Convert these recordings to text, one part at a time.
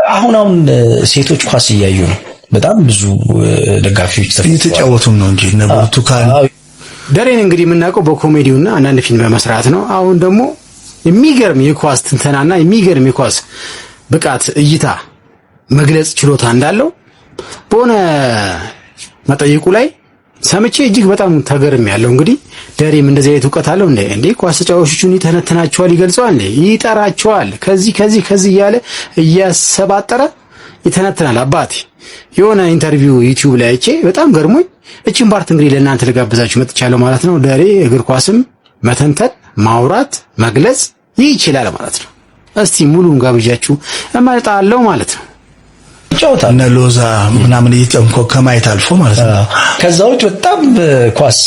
አሁን ሴቶች ኳስ እያዩ ነው። በጣም ብዙ ደጋፊዎች እየተጫወቱም ነው እንጂ ነብሩቱካን ደሬን እንግዲህ የምናውቀው በኮሜዲውና አንዳንድ ፊልም በመስራት ነው። አሁን ደግሞ የሚገርም የኳስ ትንተናና የሚገርም የኳስ ብቃት እይታ መግለጽ ችሎታ እንዳለው በሆነ መጠይቁ ላይ ሰምቼ እጅግ በጣም ተገርሜያለሁ። እንግዲህ ደሬም እንደዚህ አይነት ዕውቀት አለው እንዴ ኳስ ተጫዋቾቹን ይተነትናቸዋል፣ ይገልጸዋል፣ ይጠራቸዋል፣ ከዚህ እያለ እያሰባጠረ ይተነትናል። አባቴ የሆነ ኢንተርቪው ዩቲዩብ ላይ አይቼ በጣም ገርሞኝ እቺን ፓርት እንግዲህ ለእናንተ ልጋብዛችሁ መጥቻለሁ ማለት ነው። ደሬ እግር ኳስም መተንተን፣ ማውራት፣ መግለጽ ይችላል ማለት ነው። እስቲ ሙሉን ጋብዣችሁ እመጣለሁ ማለት ነው። ጫውታ እና ሎዛ ምናምን እየጨምቆ ከማየት አልፎ ማለት ነው። ከዛውት በጣም ኳስ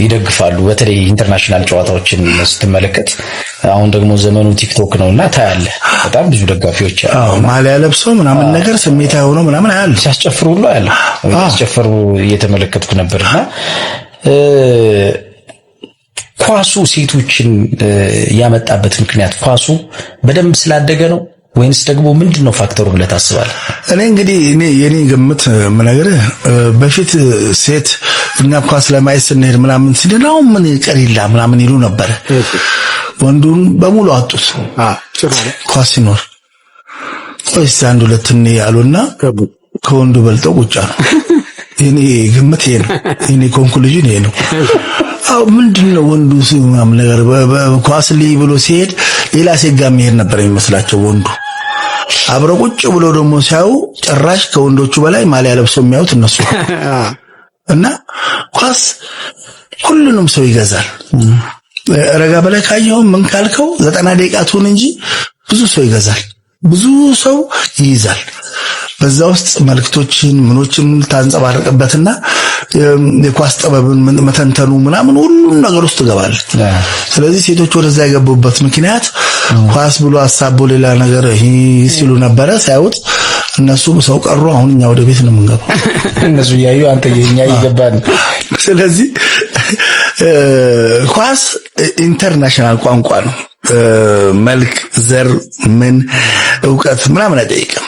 ይደግፋሉ። በተለይ ኢንተርናሽናል ጨዋታዎችን ስትመለከት አሁን ደግሞ ዘመኑ ቲክቶክ ነውና ታያለ በጣም ብዙ ደጋፊዎች አሉ። ማሊያ ለብሰው ምናምን ነገር ስሜታዊ ሆኖ ምናምን አያሉ ሲያስጨፍሩ ሁሉ አያለ ሲያስጨፍሩ እየተመለከትኩ ነበርና ኳሱ ሴቶችን ያመጣበት ምክንያት ኳሱ በደንብ ስላደገ ነው ወይንስ ደግሞ ምንድነው ፋክተሩ ብለህ ታስባለህ? እኔ እንግዲህ የኔ ግምት ምነግርህ በፊት ሴት እኛ ኳስ ለማየት ስንሄድ ምናምን ሲደናው ምን ቀሪላ ምናምን ይሉ ነበር። ወንዱን በሙሉ አጡት። ኳስ ሲኖር ወይስ አንድ ሁለት ነው ያሉና ከወንዱ በልጠው ቁጫ ነው። የኔ ግምት ይሄ ነው። የኔ ኮንክሉዥን ይሄ ነው። ምንድነው ወንዱ ምናምን ነገር ኳስ ላይ ብሎ ሲሄድ ሌላ ሴት ጋር መሄድ ነበር የሚመስላቸው ወንዱ። አብረው ቁጭ ብሎ ደግሞ ሲያዩ ጭራሽ ከወንዶቹ በላይ ማሊያ ለብሰው የሚያዩት እነሱ እና ኳስ ሁሉንም ሰው ይገዛል። ረጋ በላይ ካየው ምን ካልከው 90 ደቂቃ ትሆን እንጂ ብዙ ሰው ይገዛል፣ ብዙ ሰው ይይዛል። በዛ ውስጥ መልክቶችን ምኖችን ታንጸባርቅበትና የኳስ ጥበብን መተንተኑ ምናምን ሁሉ ነገር ውስጥ ገባል። ስለዚህ ሴቶች ወደዛ ያገቡበት ምክንያት ኳስ ብሎ አሳቦ ሌላ ነገር ሲሉ ነበረ። ሳይውት እነሱ ሰው ቀሩ። አሁን እኛ ወደ ቤት ነው የምንገባው። እነሱ ያዩ አንተ የኛ ይገባል። ስለዚህ ኳስ ኢንተርናሽናል ቋንቋ ነው። መልክ፣ ዘር፣ ምን ዕውቀት ምናምን አይጠይቅም።